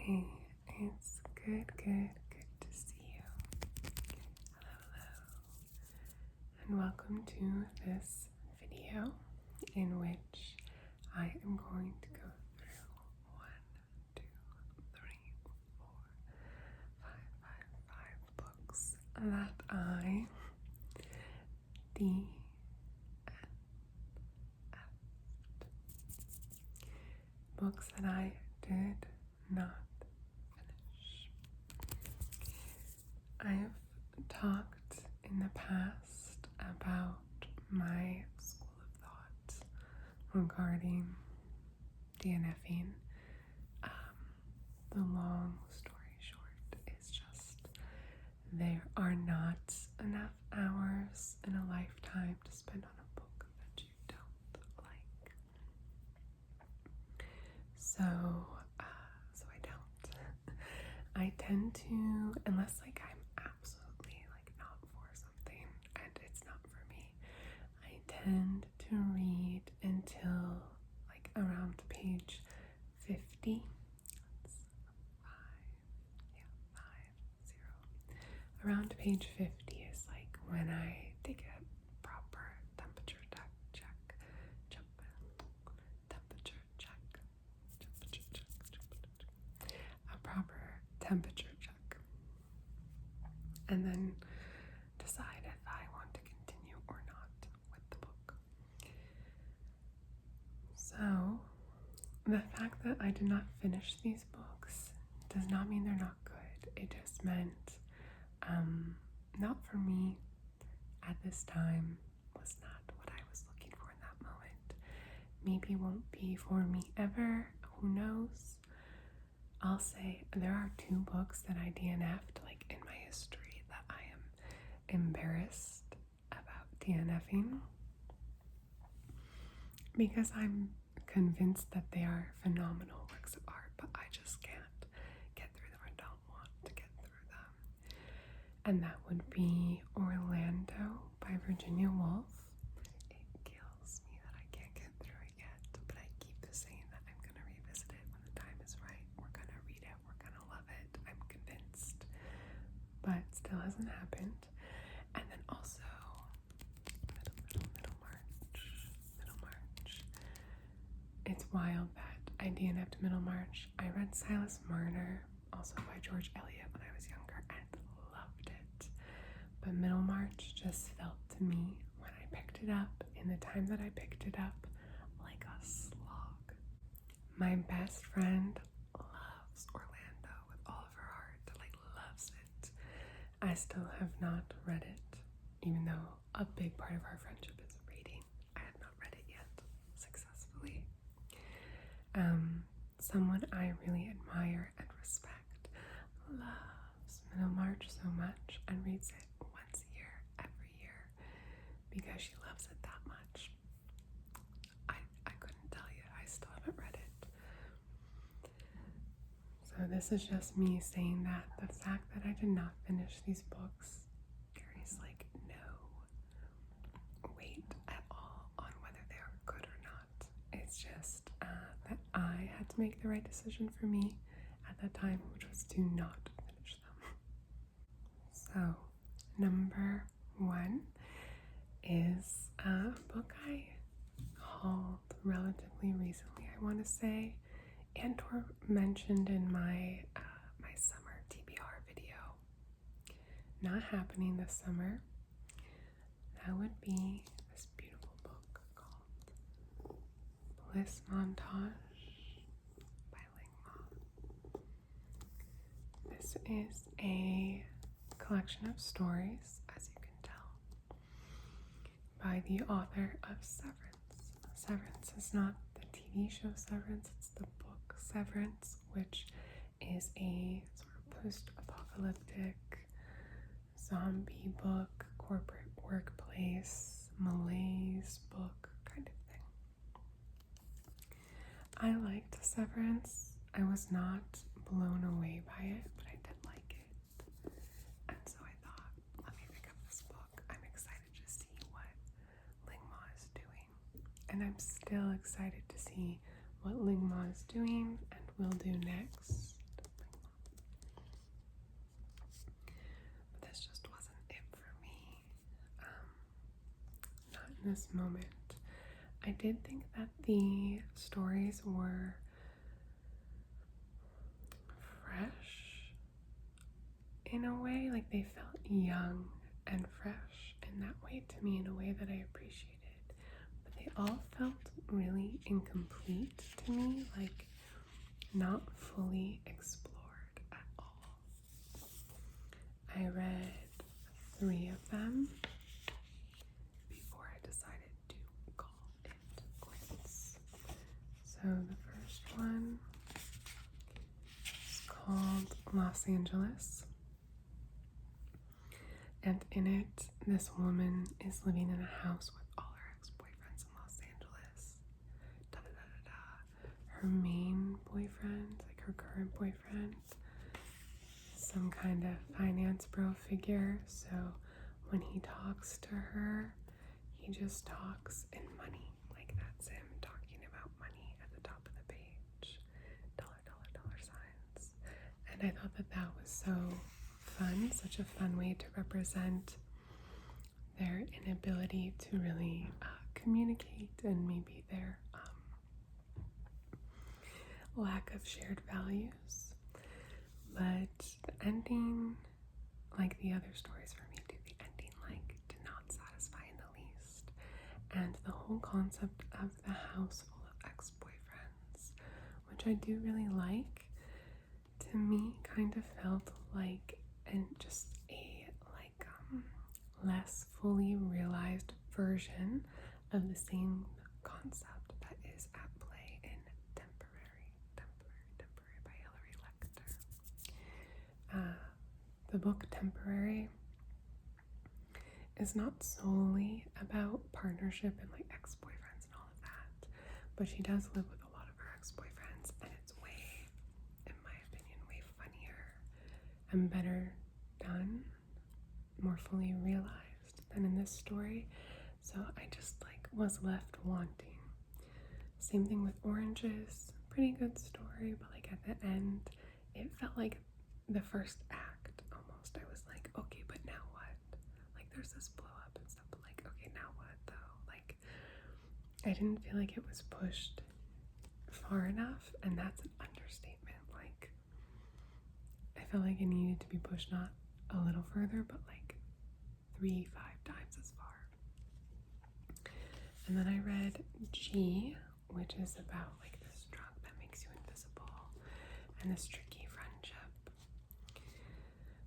Hey, it's good to see you. Hello, and welcome to this video in which I am going to go through 1, 2, 3, 4, 5 books that I DNFed. Books that I did not finish. I've talked in the past about my school of thought regarding DNFing. The long story short is just there are not enough hours in a lifetime to spend on a book that you don't like. So I don't. I tend to, unless I'm absolutely not for something and it's not for me, I tend to read until around page 50. That's 5, around page 50 is when I take a proper temperature check. A proper temperature check, and then decide if I want to continue or not with the book. So, the fact that I did not finish these books does not mean they're not good. It just meant, not for me at this time, was not what I was looking for in that moment. Maybe won't be for me ever, who knows? I'll say there are 2 books that I DNFed in my history that I am embarrassed about DNFing because I'm convinced that they are phenomenal works of art, but I just can't get through them or don't want to get through them. And that would be Orlando by Virginia Woolf. It kills me that I can't get through it yet, but I keep saying that I'm going to revisit it when the time is right. We're going to read it. We're going to love it. I'm convinced. But still hasn't happened. And then also Middlemarch. It's wild that I DNF'd Middlemarch. I read Silas Marner, also by George Eliot, when I was younger and loved it. But Middlemarch just felt to me when I picked it up, in the time that I picked it up, like a slog. My best friend loves Orlando with all of her heart, loves it. I still have not read it, even though a big part of our friendship is reading. I have not read it yet successfully. Someone I really admire and respect loves Middlemarch so much and reads it once a year, every year, because she loves it that much. I couldn't tell you. I still haven't read it. So this is just me saying that the fact that I did not finish these books carries no weight at all on whether they are good or not. It's just that I had to make the right decision for me at that time, which was to not finish them. So, number 1 is a book I hauled relatively recently, I want to say, and or mentioned in my summer TBR video. Not happening this summer. That would be this beautiful book called Bliss Montage by Mauve. This is a collection of stories, as you can tell, by the author of Severance. Severance is not the TV show Severance, it's the book Severance, which is a sort of post-apocalyptic zombie book, corporate workplace, malaise book kind of thing. I liked Severance. I was not blown away by it, but I did like it. And so I thought, let me pick up this book. I'm excited to see what Lingma is doing. And I'm still excited to see what Lingma is doing and will do next. in this moment. I did think that the stories were fresh in a way, like they felt young and fresh in that way to me, in a way that I appreciated. But they all felt really incomplete to me, like not fully explored at all. I read 3 of them before I decided to call it quits. So the first one is called Los Angeles. And in it, this woman is living in a house with all her ex-boyfriends in Los Angeles. Da, da, da, da, da. Her main boyfriend, like her current boyfriend, some kind of finance bro figure. So when he talks to her, he just talks in money. Like that's him talking about money at the top of the page. Dollar, dollar, dollar signs. And I thought that that was so fun, such a fun way to represent their inability to really communicate, and maybe their lack of shared values. But the ending, like the other stories for me, the ending like did not satisfy in the least. And the whole concept of the house full of ex-boyfriends, which I do really like, to me kind of felt like just a less fully realized version of the same concept that is at play in Temporary by Hilary Lecter. The book Temporary is not solely about partnership and like ex-boyfriends and all of that, but she does live with a lot of her ex-boyfriends, and it's way, in my opinion, way funnier and better done, more fully realized than in this story. So I just like was left wanting. Same thing with Oranges, pretty good story, but like at the end it felt like the first act almost. I was like, okay, but now what? Like there's this blow up and stuff, but like, okay, now what though? Like I didn't feel like it was pushed far enough, and that's an understatement. Like I felt like it needed to be pushed not a little further, but like 3-5 times as far. And then I read G, which is about like this drug that makes you invisible, and this tricky friendship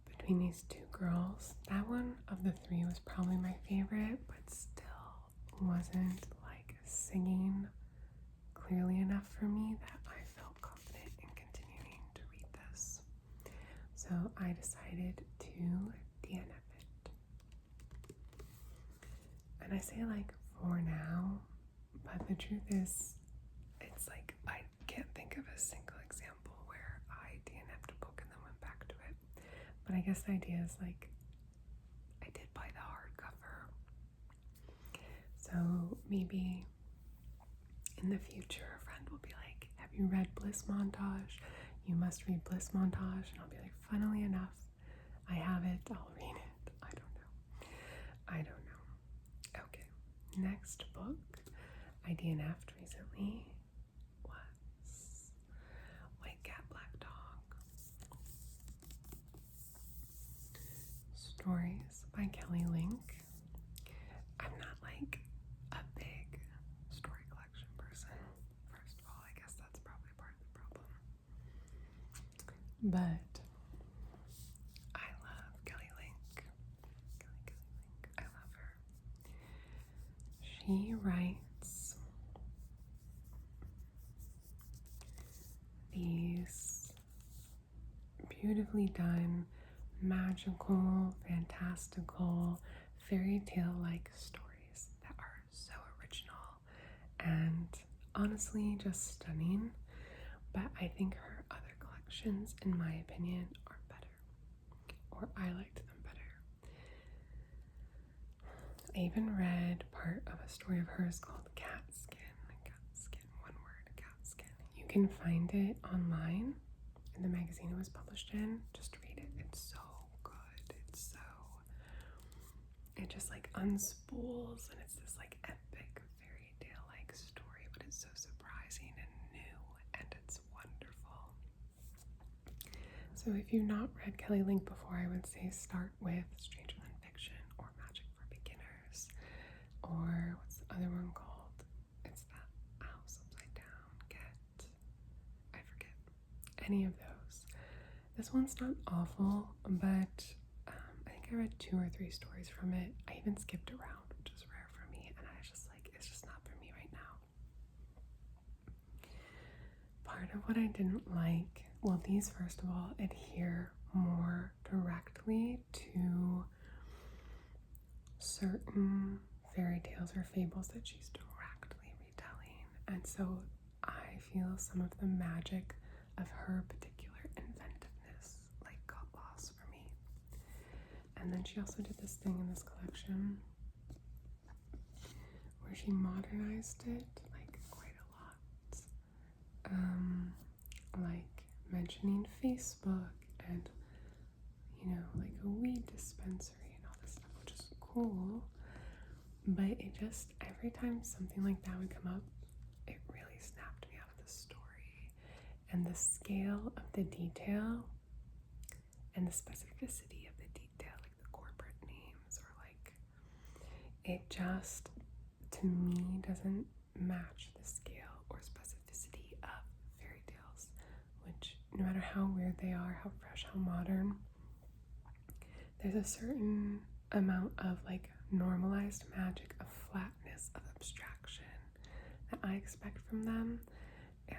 between these 2 girls. That one of the 3 was probably my favorite, but still wasn't like singing clearly enough for me that I felt confident in continuing to read this. So I decided to DNF it. And I say like for now, but the truth is, it's like I can't think of a single example where I DNF'd a book and then went back to it. But I guess the idea is like I did buy the hardcover, so maybe in the future a friend will be like, have you read Bliss Montage? You must read Bliss Montage. And I'll be like, funnily enough, I have it, I'll read it. I don't know. Okay, next book I DNF'd recently was White Cat, Black Dog. Stories by Kelly Link. I'm not like a big story collection person. First of all, I guess that's probably part of the problem. But I love Kelly Link. I love her. She writes these beautifully done, magical, fantastical, fairy tale-like stories that are so original and honestly just stunning. But I think her other collections, in my opinion, are better, or I liked them better. I even read part of a story of hers called Cat Skin, one word, Cat Skin. You can find it online in the magazine it was published in. Just read it. It's so good. It's so it just like unspools, and it's this like epic fairy tale like story, but it's so surprising and new, and it's wonderful. So if you've not read Kelly Link before, I would say start with Stranger Than Fiction or Magic for Beginners, or what's the other one called? It's that House Upside Down. I forget. Any of those. This one's not awful, but I think I read 2 or 3 stories from it. I even skipped around, which is rare for me, and I was just like, it's just not for me right now. Part of what I didn't like, well, these first of all adhere more directly to certain fairy tales or fables that she's directly retelling, and so I feel some of the magic of her particular inventiveness like got lost for me. And then she also did this thing in this collection where she modernized it like quite a lot, like mentioning Facebook and, you know, like a weed dispensary and all this stuff, which is cool. But it just, every time something like that would come up, it really snapped me out of the story. And the scale of the detail and the specificity of the detail, like the corporate names, or like, it just, to me, doesn't match the scale or specificity of fairy tales, which no matter how weird they are, how fresh, how modern, there's a certain amount of like normalized magic, of flatness, of abstraction that I expect from them. And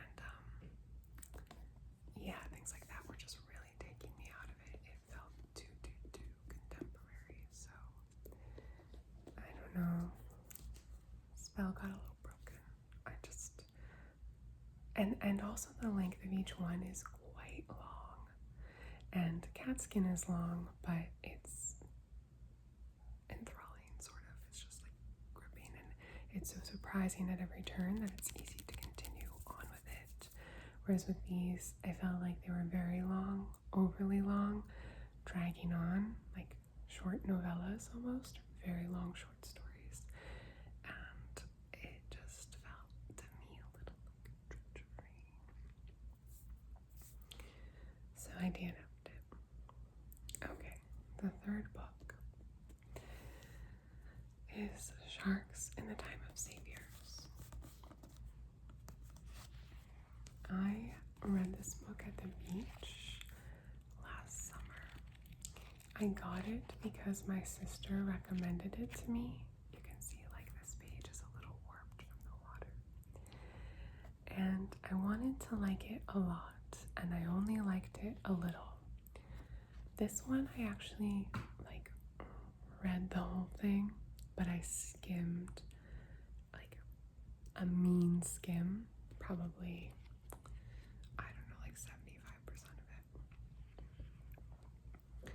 yeah, things like that were just really taking me out of it. It felt too contemporary. So I don't know. Spell got a little broken. I just, and also the length of each one is quite long. And Catskin is long, but it's enthralling, sort of. It's just like gripping, and it's so surprising at every turn that it's easy to continue on with it. Whereas with these, I felt like they were very long, overly long, dragging on, like short novellas almost, very long short stories. And it just felt to me a little like drudgery. So I DNFed it. Okay, the third book is Sharks in the Time of Saviors. I read this book at the beach last summer. I got it because my sister recommended it to me. You can see like this page is a little warped from the water. And I wanted to like it a lot, and I only liked it a little. This one I actually like read the whole thing, but I skimmed, like a mean skim, probably, I don't know, like 75% of it.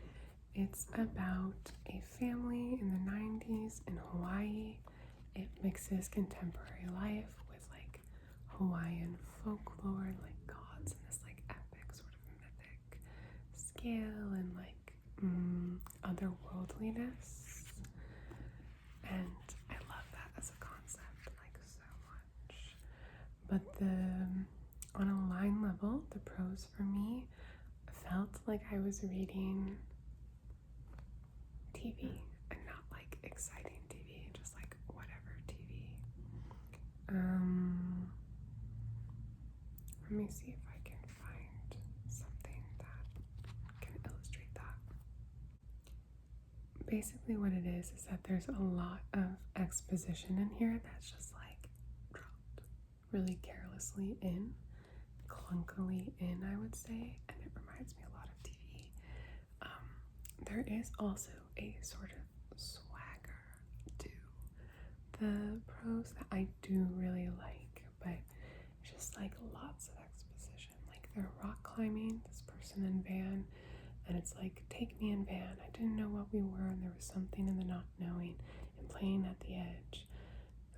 It's about a family in the 90s in Hawaii. It mixes contemporary life with like Hawaiian folklore and like gods and this like epic sort of mythic scale and like otherworldliness. And I love that as a concept like so much. But on a line level, the prose for me felt like I was reading TV, and not like exciting TV, just like whatever TV. Let me see if I can find something that can illustrate that. Basically what it is that there's a lot of exposition in here that's just like dropped really carelessly in, clunkily in, I would say, and it reminds me a lot of TV. There is also a sort of swagger to the prose that I do really like, but just like lots of exposition. Like they're rock climbing, this person in van, and it's like, take me in van. I didn't know what we were, and there was something in the not knowing and playing at the edge.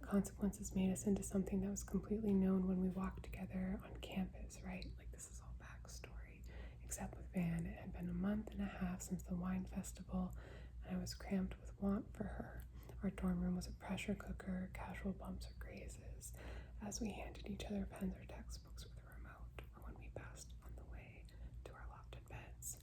The consequences made us into something that was completely known when we walked together on campus, right? Like this is all backstory. Except with Van, it had been a month and a half since the wine festival, and and I was cramped with want for her. Our dorm room was a pressure cooker, casual bumps or grazes, as we handed each other pens or textbooks with a remote, or when we passed on the way to our lofted beds.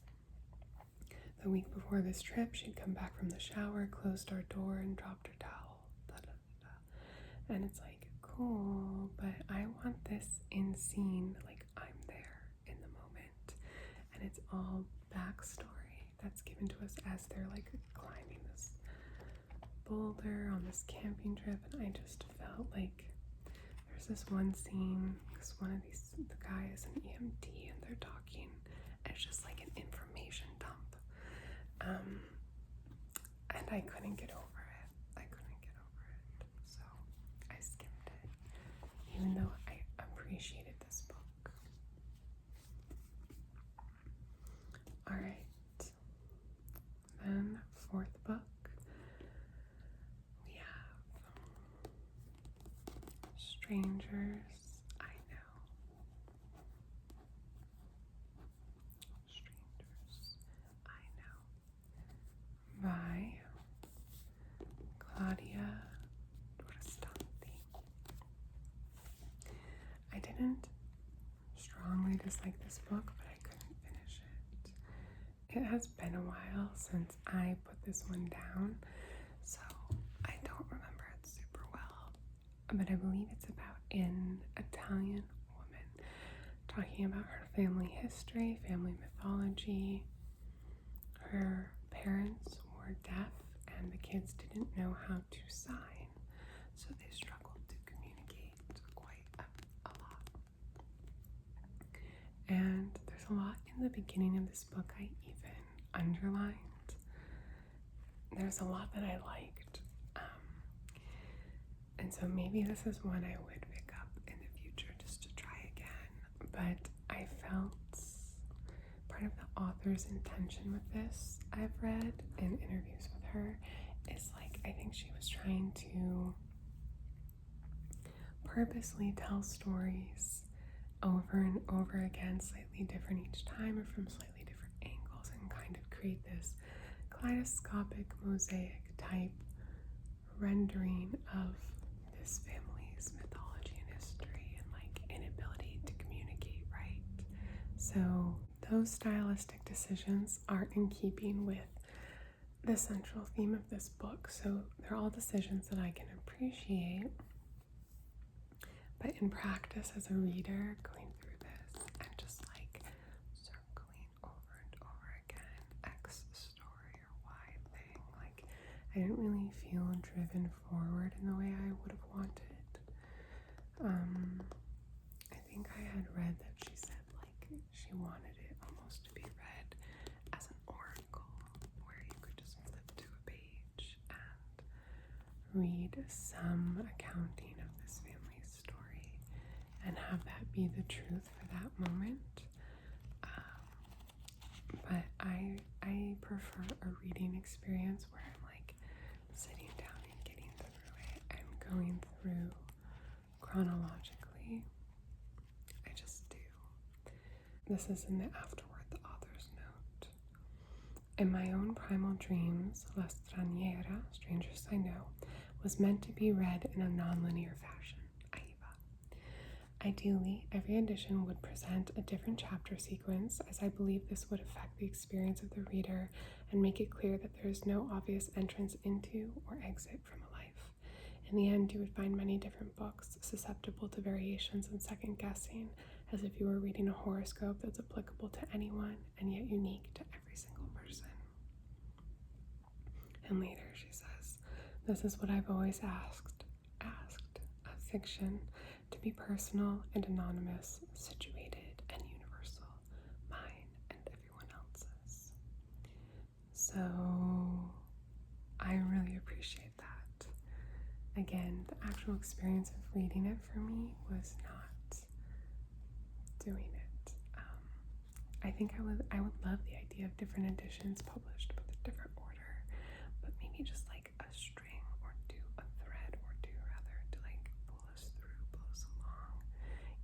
The week before this trip, she'd come back from the shower, closed our door, and dropped her towel. Da, da, da, da. And it's like, cool, but I want this in scene, like I'm there in the moment. And it's all backstory that's given to us as they're like climbing this boulder on this camping trip. And I just felt like there's this one scene, because the guy is an EMT and they're talking, and it's just like an information dump. And I couldn't get over it. So I skimmed it, even though I appreciated this book. Alright. Then, fourth book, we have Strangers I Know. Strangers I Know by Claudia Dorastanti. I didn't strongly dislike this book, but I couldn't finish it. It has been a while since I put this one down, so I don't remember it super well. But I believe it's about an Italian woman talking about her family history, family mythology. Her parents were deaf and the kids didn't know how to sign, so they struggled to communicate quite a lot. And there's a lot in the beginning of this book I even underlined. There's a lot that I liked. And so maybe this is one I would pick up in the future just to try again. But I felt part of the author's intention with this, I've read in interviews with her, is like, I think she was trying to purposely tell stories over and over again, slightly different each time or from slightly different angles, and kind of create this kaleidoscopic mosaic type rendering of this family's mythology and history and like inability to communicate right. So those stylistic decisions are in keeping with the central theme of this book. So they're all decisions that I can appreciate, but in practice as a reader going through this and just like circling over and over again X story or Y thing, like I didn't really feel driven forward in the way I would have wanted. I think I had read that she said like she wanted it almost to be read as an oracle, where you could just flip to a page and read some accounting of this family's story and have that be the truth for that moment. But I prefer a reading experience where I'm like sitting down and getting through it and going through chronologically. I just do. This is in the afterword, the author's note. In my own primal dreams, La Straniera, Strangers I Know, was meant to be read in a non-linear fashion. Ideally, every edition would present a different chapter sequence, as I believe this would affect the experience of the reader and make it clear that there is no obvious entrance into or exit from a life. In the end, you would find many different books, susceptible to variations and second guessing, as if you were reading a horoscope that's applicable to anyone and yet unique to every single person. And later she says, this is what I've always asked of fiction, to be personal and anonymous, situated and universal, mine and everyone else's. So I really appreciate that. Again, the actual experience of reading it for me was not doing it. I think I would love the idea of different editions published with a different order, but maybe just like a string or two, a thread or two rather, to like pull us along,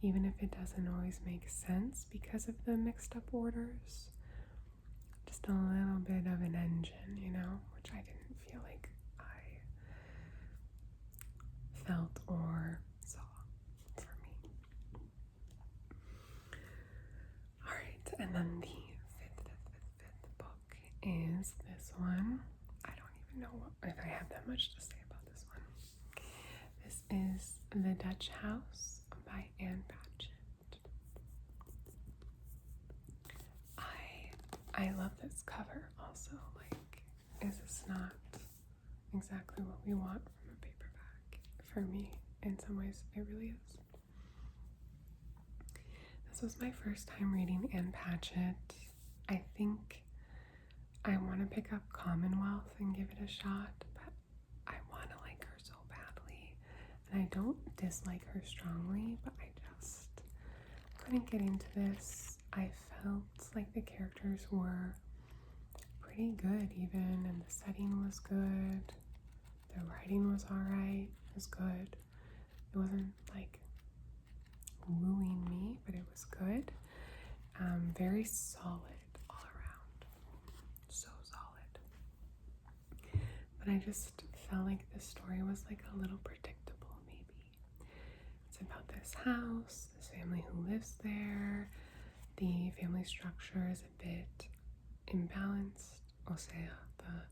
even if it doesn't always make sense because of the mixed up orders. just a little bit of an engine, which I didn't feel like I felt or saw for me. Alright, and then the fifth book is this one. I don't even know if I have that much to say about this one. This is The Dutch House by Anne Patchett. I love this cover also. Like, is this not exactly what we want from a paperback? For me, in some ways, it really is. This was my first time reading Anne Patchett. I think I want to pick up Commonwealth and give it a shot, but I want to like her so badly. And I don't dislike her strongly, but I just couldn't get into this. I felt like the characters were pretty good even, and the setting was good. The writing was alright. It was good. It wasn't like wooing me, but it was good. Very solid all around. So solid. But I just felt like the story was like a little predictable, maybe. It's about this house, this family who lives there. The family structure is a bit imbalanced. O sea, the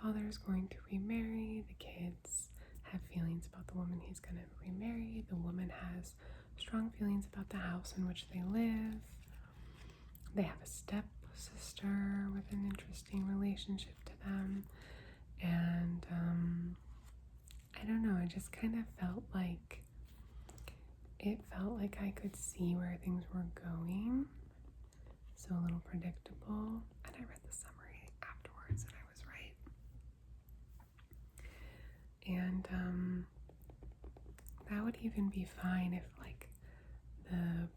father is going to remarry. The kids have feelings about the woman he's going to remarry. The woman has strong feelings about the house in which they live. They have a stepsister with an interesting relationship to them. And I don't know, I just kind of felt like I could see where things were going. So a little predictable. And I read the summary afterwards and I was right. And that would even be fine if like the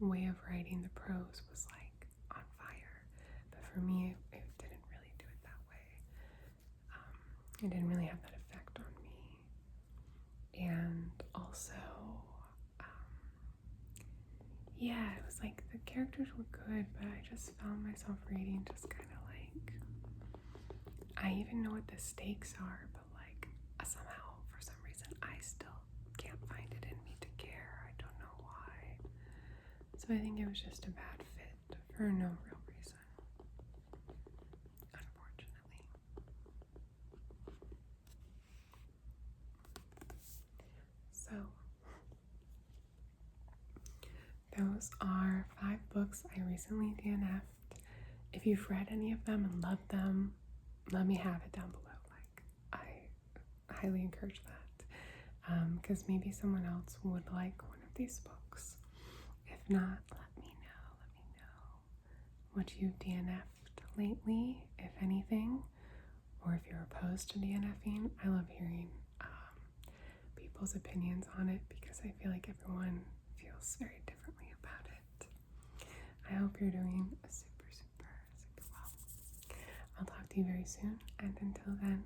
way of writing the prose was like on fire. But for me, it didn't really do it that way. It didn't really have that effect on me. And also, yeah, it was like the characters were good, but I just found myself reading just kind of like, I even know what the stakes are, but like somehow, for some reason, I still can't find it in me to care. I don't know why. So I think it was just a bad fit for no real reason, unfortunately. So those are 5 books I recently DNFed. If you've read any of them and loved them, let me have it down below. Like, I highly encourage that. Because maybe someone else would like one of these books. If not, let me know what you've DNFed lately, if anything, or if you're opposed to DNFing. I love hearing people's opinions on it because I feel like everyone feels very differently about it. I hope you're doing super well. I'll talk to you very soon, and until then,